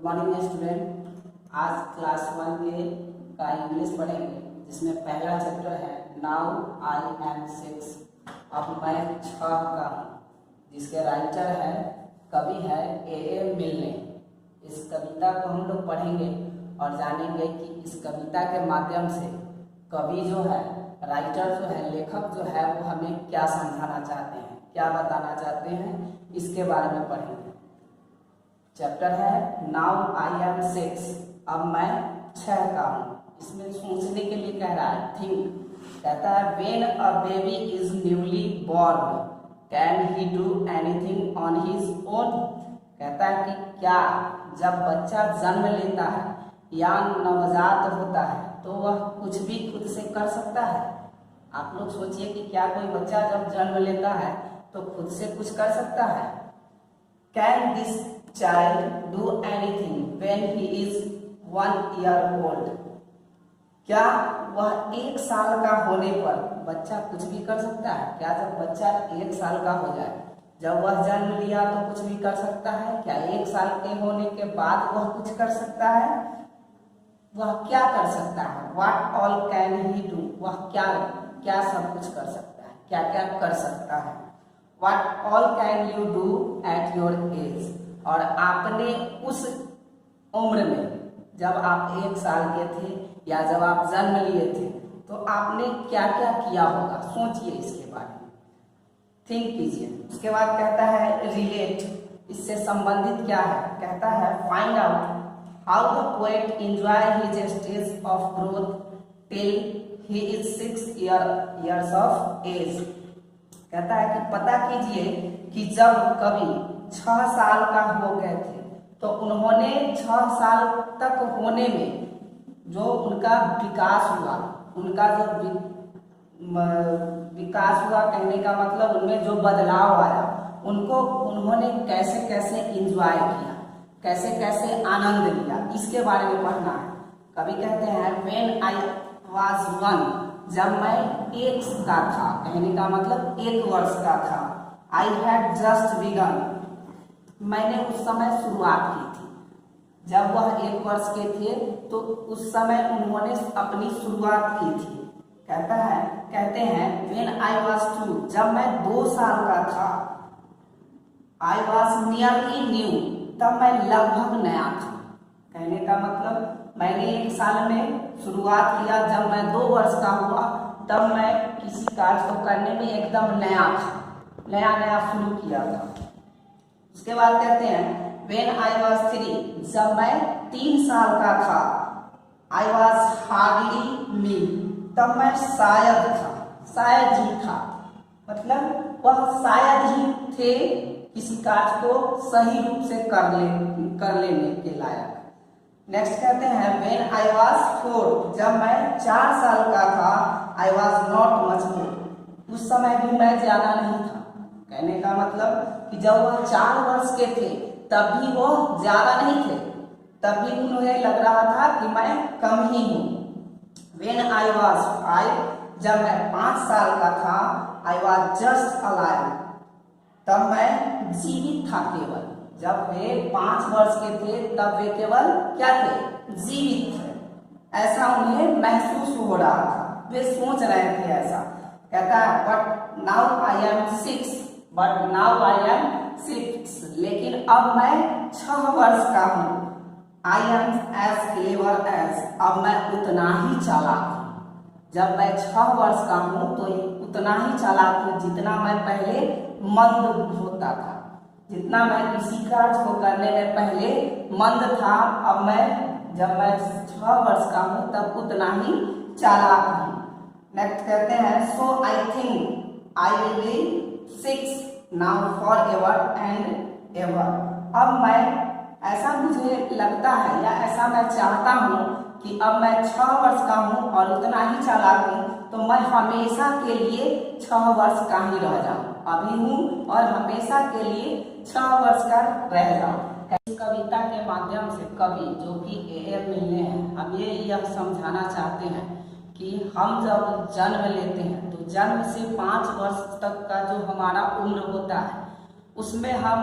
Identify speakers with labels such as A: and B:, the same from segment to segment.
A: Morning student. आज class 1 के का इंग्लिश पढ़ेंगे, जिसमें पहला चैप्टर है नाउ आई एम 6। अब मैं 6 का हूँ, जिसके राइटर है कवि है ए मिलने। इस कविता को हम लोग पढ़ेंगे और जानेंगे कि इस कविता के माध्यम से कवि जो है, राइटर जो है, लेखक जो है, वो हमें क्या समझाना चाहते हैं, क्या बताना चाहते हैं, इसके बारे में पढ़ेंगे। चैप्टर है नाउ आई एम 6। अब मैं 6 का हूँ। इसमें सोचने के लिए कह रहा है, थिंक। कहता है when a baby is newly born can he do anything on his own. कहता है कि क्या जब बच्चा जन्म लेता है या नवजात होता है तो वह कुछ भी खुद से कर सकता है। आप लोग सोचिए कि क्या कोई बच्चा जब जन्म लेता है तो खुद से कुछ कर सकता है। Can this child do anything when he is 1 year old। क्या वह 1 साल का होने पर बच्चा कुछ भी कर सकता है? क्या जब बच्चा 1 साल का हो जाए, जब वह जन्म लिया तो कुछ भी कर सकता है? क्या 1 साल के होने के बाद वह कुछ कर सकता है? वह क्या कर सकता है? What all can he do? वह क्या सब कुछ कर सकता है, क्या क्या कर सकता है। What all can you do at your age? और आपने उस उम्र में, जब आप 1 साल के थे या जब आप जन्म लिए थे, तो आपने क्या क्या किया होगा। सोचिए इसके बारे में, थिंक कीजिए। उसके बाद कहता है रिलेट, इससे संबंधित क्या है। कहता है find out how the poet enjoy his stage of growth till he is 6 years of age. कहता है कि पता कीजिए कि जब कवि 6 साल का हो गए थे तो उन्होंने 6 साल तक होने में जो उनका विकास हुआ, उनका जो विकास हुआ, कहने का मतलब उनमें जो बदलाव आया, उनको उन्होंने कैसे कैसे एंजॉय किया, कैसे कैसे आनंद लिया, इसके बारे में पढ़ना है। कवि कहते हैं व्हेन आई वाज 1, जब मैं 1 का था, कहने का मतलब 1 वर्ष का था। आई हैड जस्ट बिगन, मैंने उस समय शुरुआत की थी। जब वह 1 वर्ष के थे तो उस समय उन्होंने अपनी शुरुआत की थी। कहते हैं व्हेन आई वाज 2, जब मैं 2 साल का था। आई वाज नियरली न्यू, तब मैं लगभग नया था। कहने का मतलब मैंने 1 साल में शुरुआत किया, जब मैं 2 वर्ष का हुआ तब मैं किसी कार्य को करने में एकदम नया था, नया शुरू किया था। उसके बाद कहते हैं व्हेन आई वाज 3, जब मैं 3 साल का था। आई वाज हार्डली मी, तब मैं शायद था, शायद ही था, मतलब वह शायद ही थे किसी कार्य को सही रूप से कर लेने के लायक। नेक्स्ट कहते हैं व्हेन आई वाज 4, जब मैं 4 साल का था। I was not much more, उस समय भी मैं ज्यादा नहीं था। कहने का मतलब कि जब वह 4 वर्ष के थे तब भी वो ज्यादा नहीं थे, तब भी उन्हें लग रहा था कि मैं कम ही हूँ। व्हेन आई वाज 5, जब मैं 5 साल का था। आई वाज जस्ट अलाइव, तब मैं जीवित था केवल। जब वे 5 वर्ष के थे तब वे केवल क्या थे? जीवित थे। ऐसा उन्हें महसूस हो रहा था, वे सोच रहे थे ऐसा। कहता है but now I am 6, but now I am 6, लेकिन अब मैं 6 वर्ष का हूँ। I am as clever as, अब मैं उतना ही चालाक हूँ। जब मैं 6 वर्ष का हूँ तो उतना ही चालाक हूँ जितना मैं पहले मंद होता था, जितना मैं किसी कार्य को करने में पहले मंद था, अब जब मैं 6 वर्ष का हूँ तब उतना ही चालाक हूँ। नेक्स्ट कहते हैं so I think I will be 6 now forever and ever. अब मैं, ऐसा मुझे लगता है या ऐसा मैं चाहता हूँ कि अब मैं 6 वर्ष का हूँ और उतना ही चालाक हूँ, तो मैं हमेशा के लिए 6 वर्ष का ही रह जाऊँ, अभी हूँ और हमेशा के लिए 6 वर्ष का रह जाऊँ। इस कविता के माध्यम से कवि जो कि ए मिलने हैं, हम यह समझाना चाहते हैं कि हम जब जन्म लेते हैं तो जन्म से 5 वर्ष तक का जो हमारा उम्र होता है, उसमें हम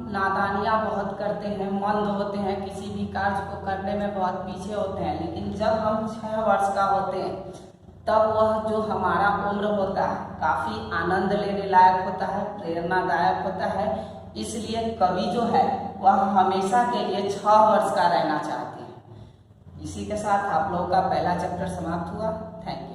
A: नादानियाँ बहुत करते हैं, मंद होते हैं, किसी भी कार्य को करने में बहुत पीछे होते हैं, लेकिन जब हम 6 वर्ष का होते हैं तब वह जो हमारा उम्र होता है काफी आनंद लेने लायक होता है, प्रेरणादायक होता है। इसलिए कवि जो है वह हमेशा के लिए 6 वर्ष का रहना चाहते हैं। इसी के साथ आप लोगों का पहला चैप्टर समाप्त हुआ। Thank you.